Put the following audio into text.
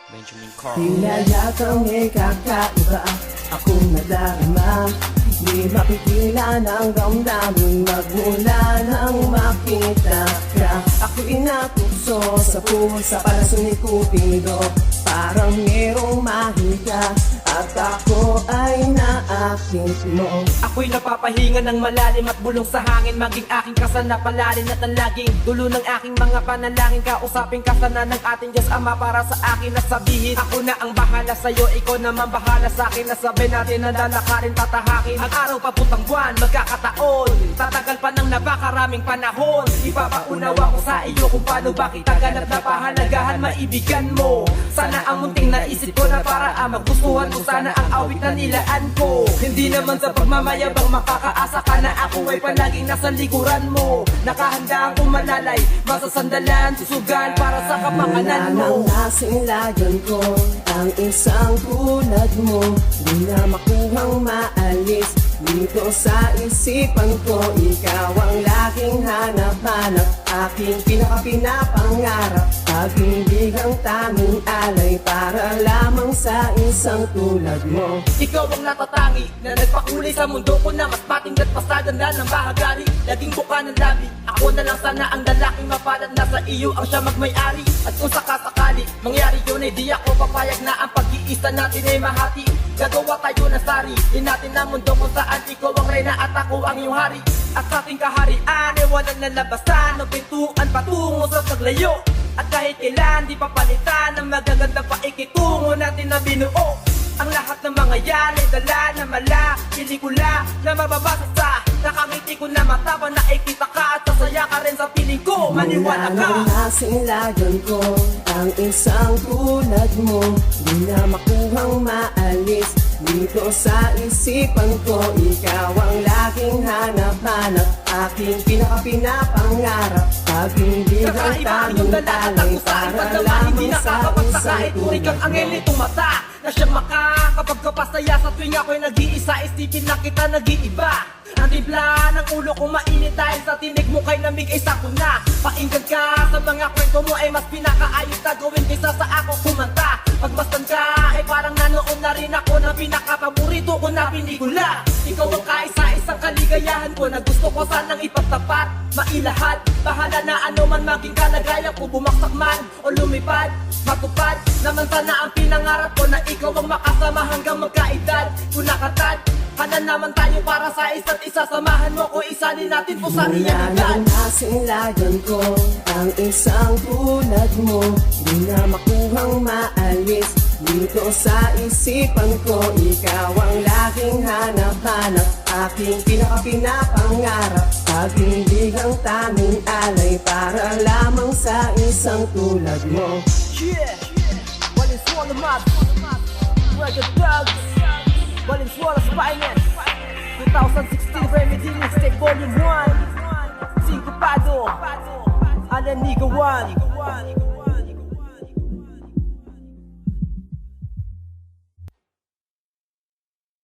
Benjamin Carl. Hinayakang may kakaiba akong nadarama. Di mapigilan ang damdamin magmula nang makita ka. Ako'y natukso sa pusa para sumiko pindo. Parang merong mahika at ako ay naakit mo. Ako'y napapahinga ng malalim at bulong sa hangin. Maging aking kasanapalarin at ang laging dulo ng aking mga panalangin. Kausapin ka sana ng ating Diyos Ama para sa akin na sabihin ako na ang bahala sa'yo, ikaw naman bahala sa'kin. Nasabay natin na lalakarin, tatahakin ang araw papuntang buwan, magkakataon. Tatagal pa ng napakaraming panahon. Ipapaunawa ko sa iyo kung paano ba kita ganap na pahalagahan, maibigan mo. Sana ang munting naisip ko na para magustuhan mo sana ang awit na nilaan ko. Hindi naman sa pagmamayabang makakaasa ka na ako ay palaging nasa likuran mo. Nakahanda ang umalalay, masasandalan, susugan para sa kapakanan mo. Wala nang nasilagan ko ang isang tulad mo. Di na makuhang maalis dito sa isipan ko. Ikaw ang laging hanap-hanap, aking pinakapinapangarap. Pag-ibig ang taming alay para lamang sa isang tulad mo. Ikaw ang natatangi na nagpakulay sa mundo ko na mas patinggat pa sa ganda ng bahagari. Laging buka ng labi, ako na lang sana ang lalaking mapalad na sa iyo ang siya magmay-ari. At kung sakasakali, mangyari yun ay di ako papayag na ang pag-iisa natin ay mahati. Gagawa tayo ng sari, di natin na mundo kung saan ikaw ang reyna at ako ang iyong hari. At sa ating kaharian ay walang nalabasan o pintuan patungo sa paglayo. At kahit kailan di papalitan ang magaganda pa ikitungo natin na binuo. Ang lahat ng mga yan ay dala na mala, pelikula na mababasa sa nakangiti ko na mata pa nakikita ka at sasaya ka rin sa piling ko. Maniwala ka. Wala nang nasilagan ko ang isang tulad mo. Di na makuhang maalis dito sa isipan ko. Ikaw ang laging hanap-hanap, aking pinakapinapangarap. Pag-ibig ang taming alay para lamang sa isang tulad tulad ang angel mo. nitong mata na siya makakapagkapasaya sa tuwing ako'y nag-iisa. Isipin na kita nag-iiba. Ang timpla ng ulo kong mainit dahil sa tinig mo kay namig ay sako na. Pakinggan ka sa mga kwento mo ay mas pinakaayos na gawin kaysa sa ako kumanta. Pagmastan ka ay parang nanoon na rin ako ng pinakapaborito ko na pelikula. Ikaw ang kaisa-isang kaligayahan ko na gusto ko sanang ipagtapat, mailahad. Bahala na ano man maging kalagayan ko, bumaksak man o lumipad, matupad naman sana ang pinangarap ko na ikaw ang makasama hanggang magkaedad. Kung nakatad, handa naman tayo para sa isa't isa. Samahan mo ko, isanin natin po sa Wala iyan. nang nasilagan ko ang isang tulad mo. Di na makuhang maalis dito sa isipan ko. Ikaw ang laging hanap-hanap, aking pinakapinapangarap. Pag-ibig ang taming alay para lamang sa isang tulad mo. Yeah, Valenzuela Mad, Record Dogs, Valenzuela Spiness, 2016 Remedy Mixtape Volume 1, Sincopado, Alanigawan.